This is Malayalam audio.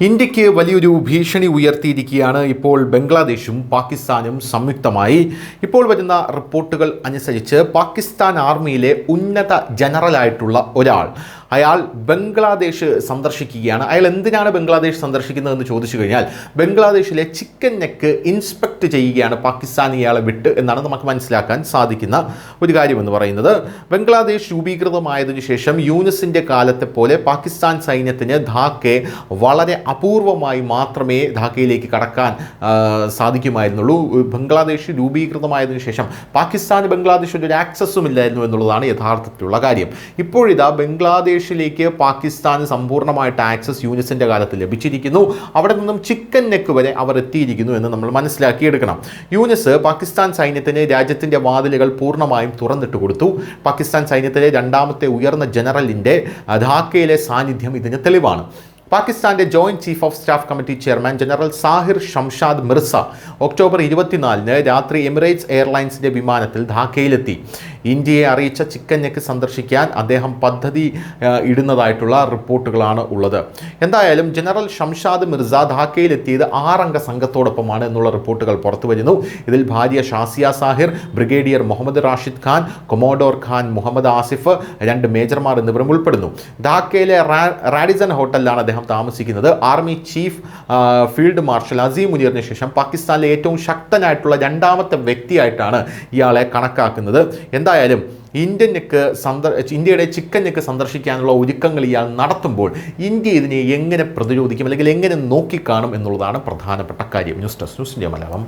ഇന്ത്യക്ക് വലിയൊരു ഭീഷണി ഉയർത്തിയിരിക്കുകയാണ് ഇപ്പോൾ ബംഗ്ലാദേശും പാകിസ്ഥാനും സംയുക്തമായി. ഇപ്പോൾ വരുന്ന റിപ്പോർട്ടുകൾ അനുസരിച്ച് പാകിസ്ഥാൻ ആർമിയിലെ ഉന്നത ജനറലായിട്ടുള്ള ഒരാൾ അയാൾ ബംഗ്ലാദേശ് സന്ദർശിക്കുകയാണ്. അയാൾ എന്തിനാണ് ബംഗ്ലാദേശ് സന്ദർശിക്കുന്നതെന്ന് ചോദിച്ചു കഴിഞ്ഞാൽ ബംഗ്ലാദേശിലെ ചിക്കൻ നെക്ക് ഇൻസ്പെക്ട് ചെയ്യുകയാണ് പാകിസ്ഥാൻ ഇയാളെ വിട്ട് എന്നാണ് നമുക്ക് മനസ്സിലാക്കാൻ സാധിക്കുന്ന ഒരു കാര്യമെന്ന് പറയുന്നത്. ബംഗ്ലാദേശ് രൂപീകൃതമായതിനു ശേഷം യൂനിസിൻ്റെ കാലത്തെ പോലെ പാകിസ്ഥാൻ സൈന്യത്തിന് ധാക്കയെ വളരെ അപൂർവമായി മാത്രമേ ധാക്കയിലേക്ക് കടക്കാൻ സാധിക്കുമായിരുന്നുള്ളൂ. ബംഗ്ലാദേശ് രൂപീകൃതമായതിനു ശേഷം പാകിസ്ഥാൻ ബംഗ്ലാദേശിൻ്റെ ഒരു ആക്സസ്സും ഇല്ലായിരുന്നു എന്നുള്ളതാണ് യഥാർത്ഥത്തിലുള്ള കാര്യം. ഇപ്പോഴിതാ ബംഗ്ലാദേശിലേക്ക് പാകിസ്ഥാന് സമ്പൂർണ്ണമായിട്ട് ആക്സസ് യൂനിസിൻ്റെ കാലത്ത് ലഭിച്ചിരിക്കുന്നു. അവിടെ നിന്നും ചിക്കൻ നെക്ക് വരെ അവർ എത്തിയിരിക്കുന്നു എന്ന് നമ്മൾ മനസ്സിലാക്കിയെടുക്കണം. യൂനിസ് പാകിസ്ഥാൻ സൈന്യത്തിന് രാജ്യത്തിൻ്റെ വാതിലുകൾ പൂർണ്ണമായും തുറന്നിട്ട് കൊടുത്തു. പാകിസ്ഥാൻ സൈന്യത്തിലെ രണ്ടാമത്തെ ഉയർന്ന ജനറലിൻ്റെ ധാക്കയിലെ സാന്നിധ്യം ഇതിന് തെളിവാണ്. പാകിസ്ഥാൻ്റെ joint chief of staff committee chairman general Sahir Shamshad Mirza October 24 രാത്രി എമിറേറ്റ്സ് എയർലൈൻസിൻ്റെ വിമാനത്തിൽ ധാക്കയിലെത്തി. ഇന്ത്യയെ അറിയിച്ച ചിക്കൻ നെക്ക് സന്ദർശിക്കാൻ അദ്ദേഹം പദ്ധതി ഇടുന്നതായിട്ടുള്ള റിപ്പോർട്ടുകളാണ് ഉള്ളത്. എന്തായാലും ജനറൽ ഷംഷാദ് മിർസ ധാക്കയിലെത്തിയത് 6 അംഗ സംഘത്തോടൊപ്പമാണ് എന്നുള്ള റിപ്പോർട്ടുകൾ പുറത്തു വരുന്നു. ഇതിൽ ഭാര്യ ഷാസിയ സാഹിർ, ബ്രിഗേഡിയർ മുഹമ്മദ് റാഷിദ് ഖാൻ, കൊമോഡോർ ഖാൻ മുഹമ്മദ് ആസിഫ്, 2 മേജർമാർ എന്നിവരും ഉൾപ്പെടുന്നു. ധാക്കയിലെ റാഡിസൺ ഹോട്ടലിലാണ് അദ്ദേഹം താമസിക്കുന്നത്. Army chief field marshal Asim മുനീറിന് ശേഷം പാകിസ്ഥാനിലെ ഏറ്റവും ശക്തനായിട്ടുള്ള രണ്ടാമത്തെ വ്യക്തിയായിട്ടാണ് ഇയാളെ കണക്കാക്കുന്നത്. എന്തായാലും ഇന്ത്യയുടെ ചിക്കൻ നെക്ക് സന്ദർശിക്കാനുള്ള ഒരുക്കങ്ങൾ ഇയാൾ നടത്തുമ്പോൾ ഇന്ത്യ ഇതിനെ എങ്ങനെ പ്രതിരോധിക്കും അല്ലെങ്കിൽ എങ്ങനെ നോക്കിക്കാണും എന്നുള്ളതാണ് പ്രധാനപ്പെട്ട കാര്യം. News desk news India Malayalam.